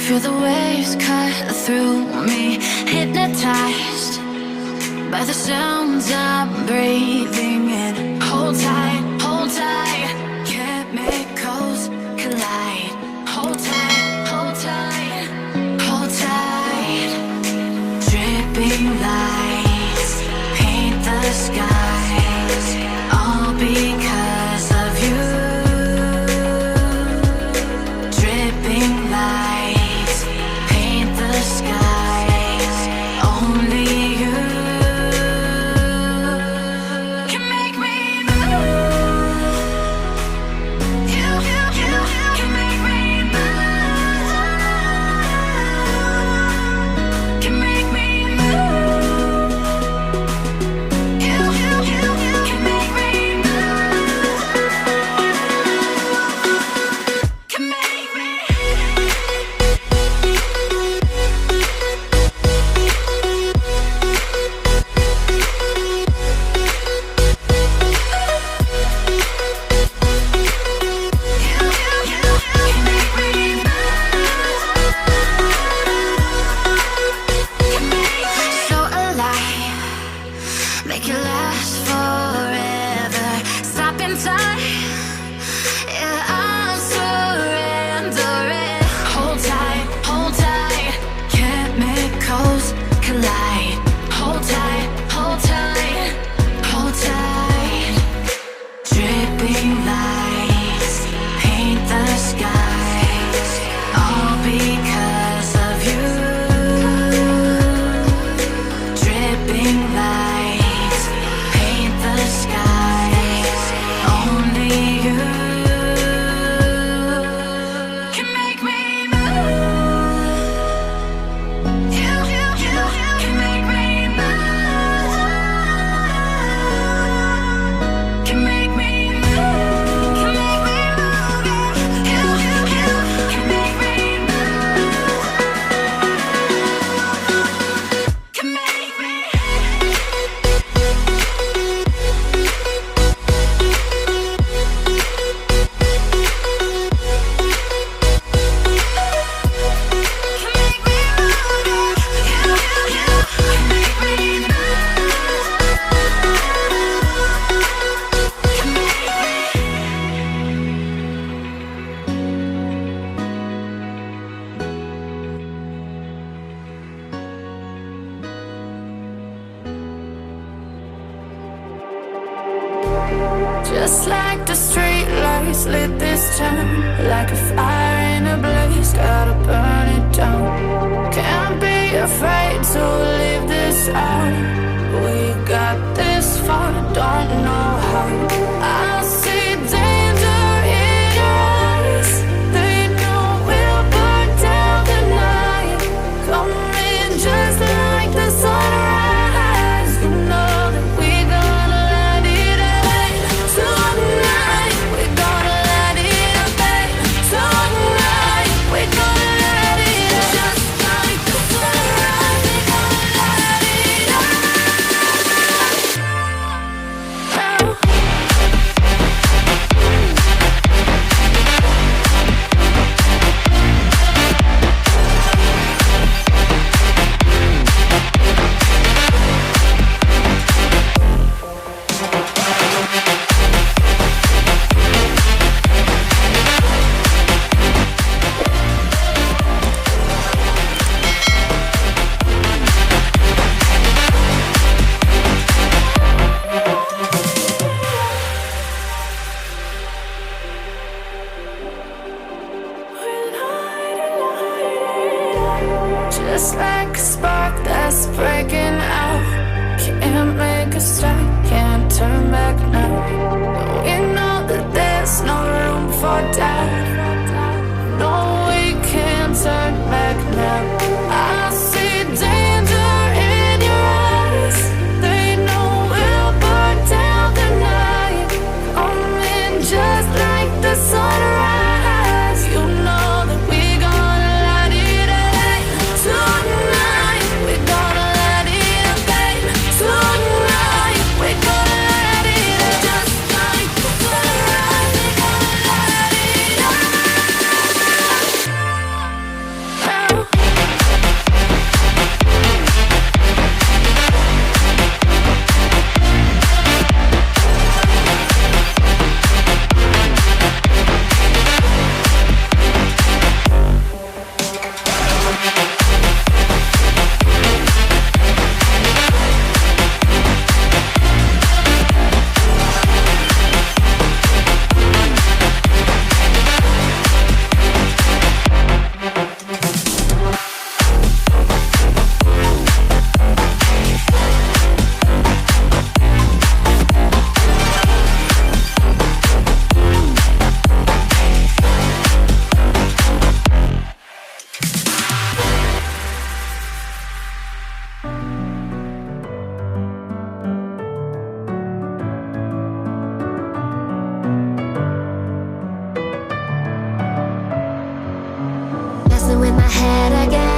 Feel the waves cut through me, hypnotized by the sounds I'm breathing in. Hold tight, chemicals collide. Hold tight, hold tight, hold tight. Dripping lights paint the skies, all because of you. Dripping lights paint the skies, only you can make me move. You can make me move. Can make me move. You can make me move. Can make me. So alive, make it last forever. Stop in time, yeah, I'm surrendering. Hold tight, chemicals collide. Hold tight, hold tight, hold tight. Dripping lights paint the skies, all because of you. Dripping lights paint the skies, only you can make me move. You can make me move. Can make me move. Can make me move. You can make me move. Can make me. Just like the street lights lit this town, like a fire in a blaze, gotta burn it down. Can't be afraid to leave this out. We got this far, don't know how. I see danger in your eyes. They know we'll burn down the night. Coming just like the sunrise. You know that we're gonna let it out tonight. We're gonna let it out tonight. We're gonna let it out just like the sunrise. We're gonna let it out now. Just like a spark that's breaking out. Can't make a stop, can't turn back now. We know that there's no room for doubt. No, we can't turn back now. I see danger in your eyes. They know we'll burn down the night. Coming just like the sunrise. You know that we're gonna let it out tonight. We're gonna let it out tonight. We're gonna let it out. my head again.